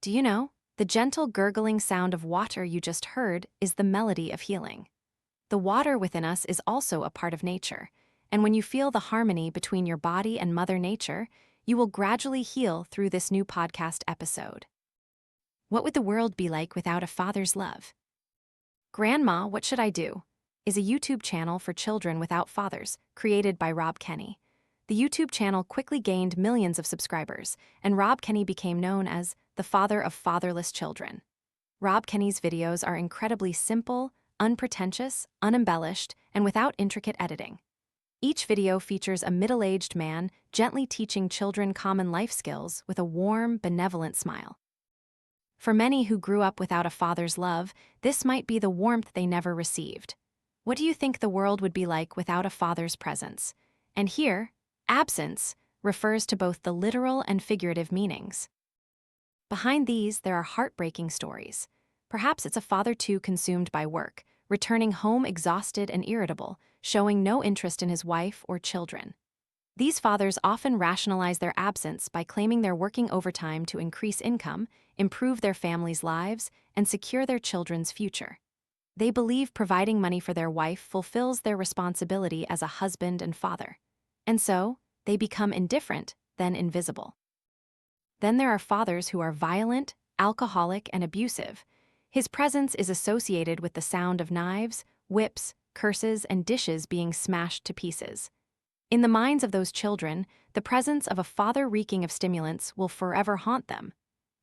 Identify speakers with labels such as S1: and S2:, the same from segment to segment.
S1: Do you know? The gentle gurgling sound of water you just heard is the melody of healing. The water within us is also a part of nature, and when you feel the harmony between your body and Mother Nature, you will gradually heal through this new podcast episode. What would the world be like without a father's love? Grandma, What Should I Do? Is a YouTube channel for children without fathers, created by Rob Kenny. The YouTube channel quickly gained millions of subscribers, and Rob Kenny became known as the Father of Fatherless Children. Rob Kenny's videos are incredibly simple, unpretentious, unembellished, and without intricate editing. Each video features a middle-aged man gently teaching children common life skills with a warm, benevolent smile. For many who grew up without a father's love, this might be the warmth they never received. What do you think the world would be like without a father's presence? And here, absence refers to both the literal and figurative meanings. Behind these, there are heartbreaking stories. Perhaps it's a father too consumed by work, returning home exhausted and irritable, showing no interest in his wife or children. These fathers often rationalize their absence by claiming they're working overtime to increase income, improve their families' lives, and secure their children's future. They believe providing money for their wife fulfills their responsibility as a husband and father. And so, they become indifferent, then invisible. Then there are fathers who are violent, alcoholic, and abusive. His presence is associated with the sound of knives, whips, curses, and dishes being smashed to pieces. In the minds of those children, the presence of a father reeking of stimulants will forever haunt them,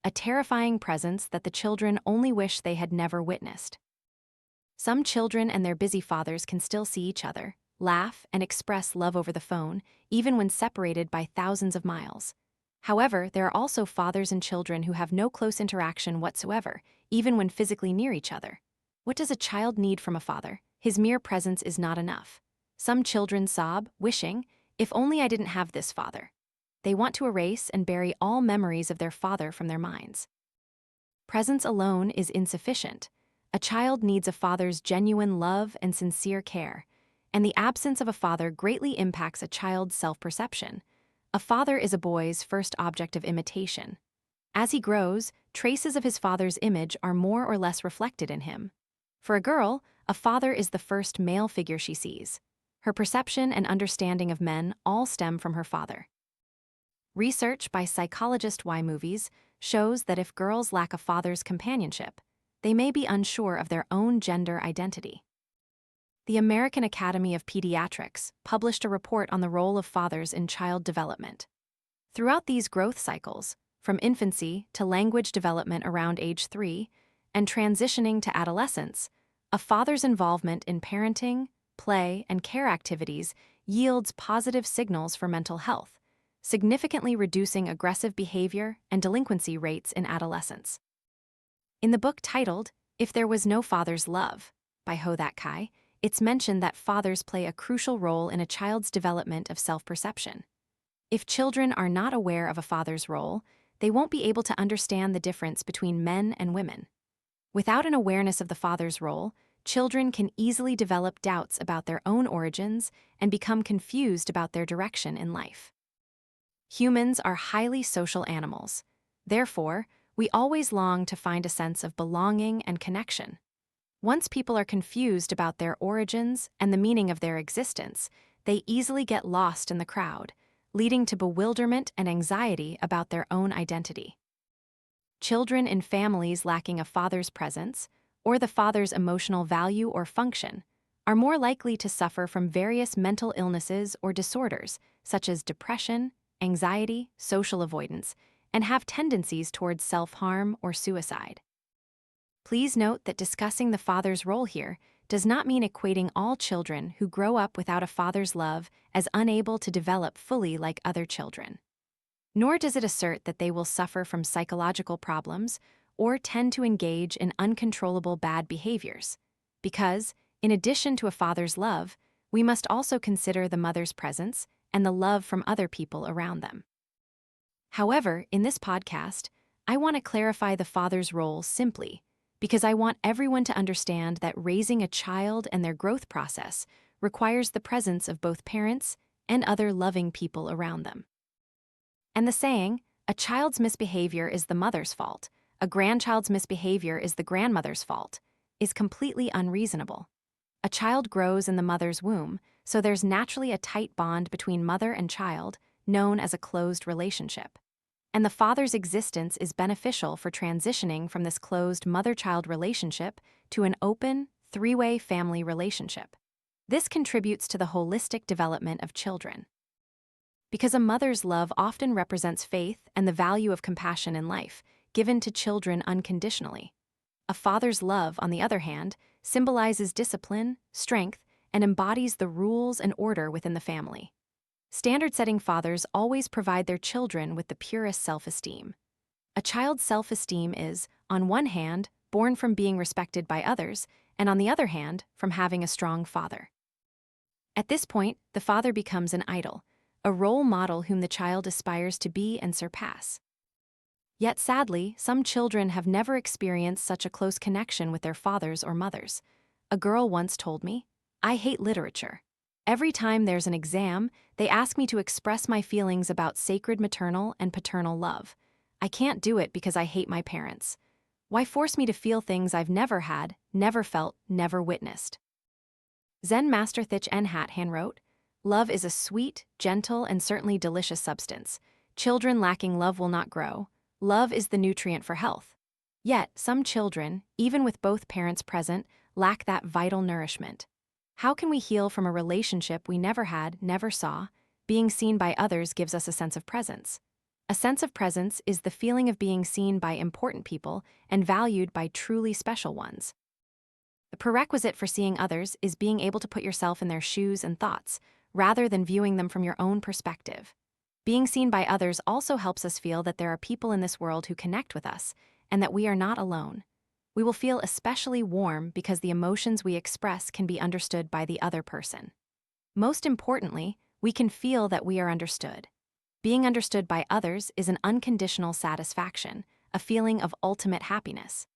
S1: a terrifying presence that the children only wish they had never witnessed. Some children and their busy fathers can still see each other, laugh, and express love over the phone, even when separated by thousands of miles. However, there are also fathers and children who have no close interaction whatsoever, even when physically near each other. What does a child need from a father? His mere presence is not enough. Some children sob, wishing, "If only I didn't have this father." They want to erase and bury all memories of their father from their minds. Presence alone is insufficient. A child needs a father's genuine love and sincere care, and the absence of a father greatly impacts a child's self-perception. A father is a boy's first object of imitation. As he grows, traces of his father's image are more or less reflected in him. For a girl, a father is the first male figure she sees. Her perception and understanding of men all stem from her father. Research by psychologist Y Movies shows that if girls lack a father's companionship, they may be unsure of their own gender identity. The American Academy of Pediatrics published a report on the role of fathers in child development. Throughout these growth cycles, from infancy to language development around age 3, and transitioning to adolescence, a father's involvement in parenting, play, and care activities yields positive signals for mental health, significantly reducing aggressive behavior and delinquency rates in adolescence. In the book titled If There Was No Father's Love, by Ho That Kai, it's mentioned that fathers play a crucial role in a child's development of self-perception. If children are not aware of a father's role, they won't be able to understand the difference between men and women. Without an awareness of the father's role, children can easily develop doubts about their own origins and become confused about their direction in life. Humans are highly social animals. Therefore, we always long to find a sense of belonging and connection. Once people are confused about their origins and the meaning of their existence, they easily get lost in the crowd, leading to bewilderment and anxiety about their own identity. Children in families lacking a father's presence, or the father's emotional value or function, are more likely to suffer from various mental illnesses or disorders, such as depression, anxiety, social avoidance, and have tendencies towards self-harm or suicide. Please note that discussing the father's role here does not mean equating all children who grow up without a father's love as unable to develop fully like other children. Nor does it assert that they will suffer from psychological problems or tend to engage in uncontrollable bad behaviors, because, in addition to a father's love, we must also consider the mother's presence and the love from other people around them. However, in this podcast, I want to clarify the father's role simply because I want everyone to understand that raising a child and their growth process requires the presence of both parents and other loving people around them. And the saying, "A child's misbehavior is the mother's fault," a grandchild's misbehavior is the grandmother's fault, is completely unreasonable. A child grows in the mother's womb, so there's naturally a tight bond between mother and child, known as a closed relationship. And the father's existence is beneficial for transitioning from this closed mother-child relationship to an open, three-way family relationship. This contributes to the holistic development of children. Because a mother's love often represents faith and the value of compassion in life, given to children unconditionally. A father's love, on the other hand, symbolizes discipline, strength, and embodies the rules and order within the family. Standard-setting fathers always provide their children with the purest self-esteem. A child's self-esteem is, on one hand, born from being respected by others, and on the other hand, from having a strong father. At this point, the father becomes an idol, a role model whom the child aspires to be and surpass. Yet sadly, some children have never experienced such a close connection with their fathers or mothers. A girl once told me, "I hate literature. Every time there's an exam, they ask me to express my feelings about sacred maternal and paternal love. I can't do it because I hate my parents. Why force me to feel things I've never had, never felt, never witnessed?" Zen Master Thich Nhat Hanh wrote, "Love is a sweet, gentle, and certainly delicious substance. Children lacking love will not grow. Love is the nutrient for health." Yet, some children, even with both parents present, lack that vital nourishment. How can we heal from a relationship we never had, never saw? Being seen by others gives us a sense of presence. A sense of presence is the feeling of being seen by important people and valued by truly special ones. The prerequisite for seeing others is being able to put yourself in their shoes and thoughts, rather than viewing them from your own perspective. Being seen by others also helps us feel that there are people in this world who connect with us, and that we are not alone. We will feel especially warm because the emotions we express can be understood by the other person. Most importantly, we can feel that we are understood. Being understood by others is an unconditional satisfaction, a feeling of ultimate happiness.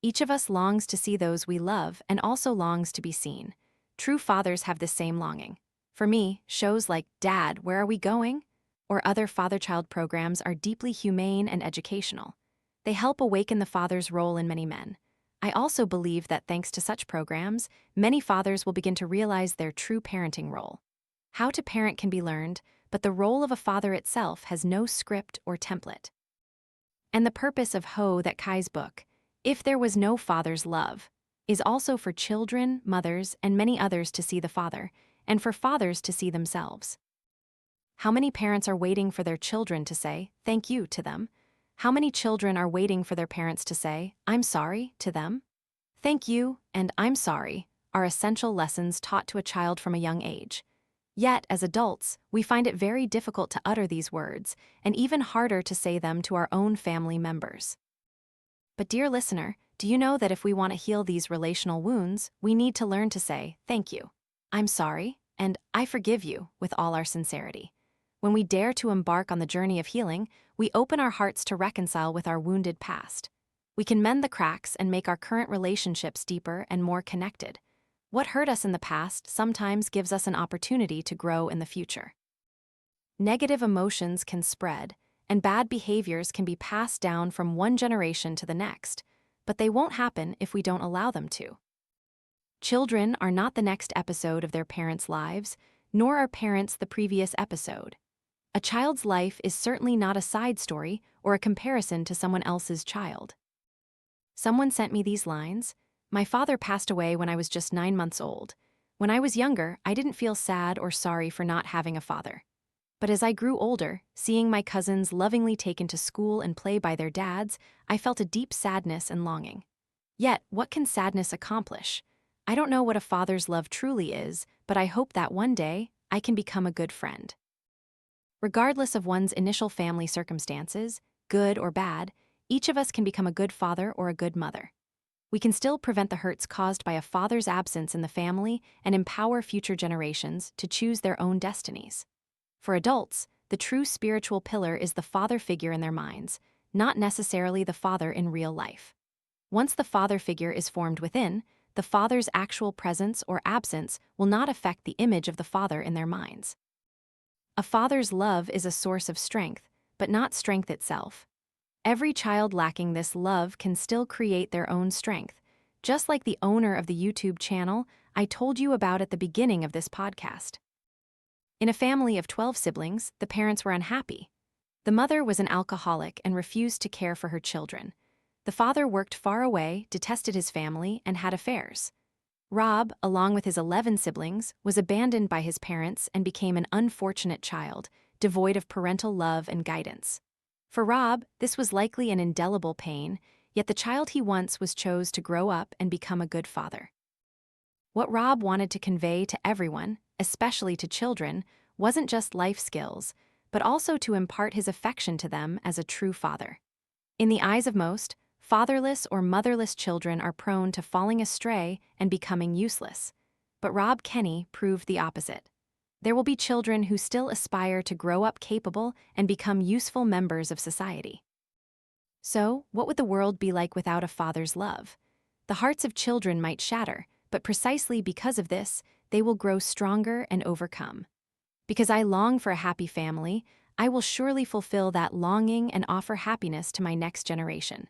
S1: Each of us longs to see those we love and also longs to be seen. True fathers have this same longing. For me, shows like Dad, Where Are We Going? Or other father-child programs are deeply humane and educational. They help awaken the father's role in many men. I also believe that thanks to such programs, many fathers will begin to realize their true parenting role. How to parent can be learned, but the role of a father itself has no script or template. And the purpose of Ho That Kai's book, If There Was No Father's Love, is also for children, mothers, and many others to see the father, and for fathers to see themselves. How many parents are waiting for their children to say, "Thank you," to them? How many children are waiting for their parents to say, "I'm sorry," to them? Thank you and I'm sorry are essential lessons taught to a child from a young age. Yet, as adults, we find it very difficult to utter these words, and even harder to say them to our own family members. But dear listener, do you know that if we want to heal these relational wounds, we need to learn to say, "Thank you," "I'm sorry," and "I forgive you" with all our sincerity. When we dare to embark on the journey of healing, we open our hearts to reconcile with our wounded past. We can mend the cracks and make our current relationships deeper and more connected. What hurt us in the past sometimes gives us an opportunity to grow in the future. Negative emotions can spread, and bad behaviors can be passed down from one generation to the next, but they won't happen if we don't allow them to. Children are not the next episode of their parents' lives, nor are parents the previous episode. A child's life is certainly not a side story or a comparison to someone else's child. Someone sent me these lines. "My father passed away when I was just 9 months old. When I was younger, I didn't feel sad or sorry for not having a father. But as I grew older, seeing my cousins lovingly taken to school and play by their dads, I felt a deep sadness and longing. Yet, what can sadness accomplish? I don't know what a father's love truly is, but I hope that one day, I can become a good friend." Regardless of one's initial family circumstances, good or bad, each of us can become a good father or a good mother. We can still prevent the hurts caused by a father's absence in the family and empower future generations to choose their own destinies. For adults, the true spiritual pillar is the father figure in their minds, not necessarily the father in real life. Once the father figure is formed within, the father's actual presence or absence will not affect the image of the father in their minds. A father's love is a source of strength, but not strength itself. Every child lacking this love can still create their own strength, just like the owner of the YouTube channel I told you about at the beginning of this podcast. In a family of 12 siblings, the parents were unhappy. The mother was an alcoholic and refused to care for her children. The father worked far away, detested his family, and had affairs. Rob, along with his 11 siblings, was abandoned by his parents and became an unfortunate child, devoid of parental love and guidance. For Rob, this was likely an indelible pain, yet the child he once was chose to grow up and become a good father. What Rob wanted to convey to everyone, especially to children, wasn't just life skills, but also to impart his affection to them as a true father. In the eyes of most, fatherless or motherless children are prone to falling astray and becoming useless. But Rob Kenny proved the opposite. There will be children who still aspire to grow up capable and become useful members of society. So, what would the world be like without a father's love? The hearts of children might shatter, but precisely because of this, they will grow stronger and overcome. Because I long for a happy family, I will surely fulfill that longing and offer happiness to my next generation.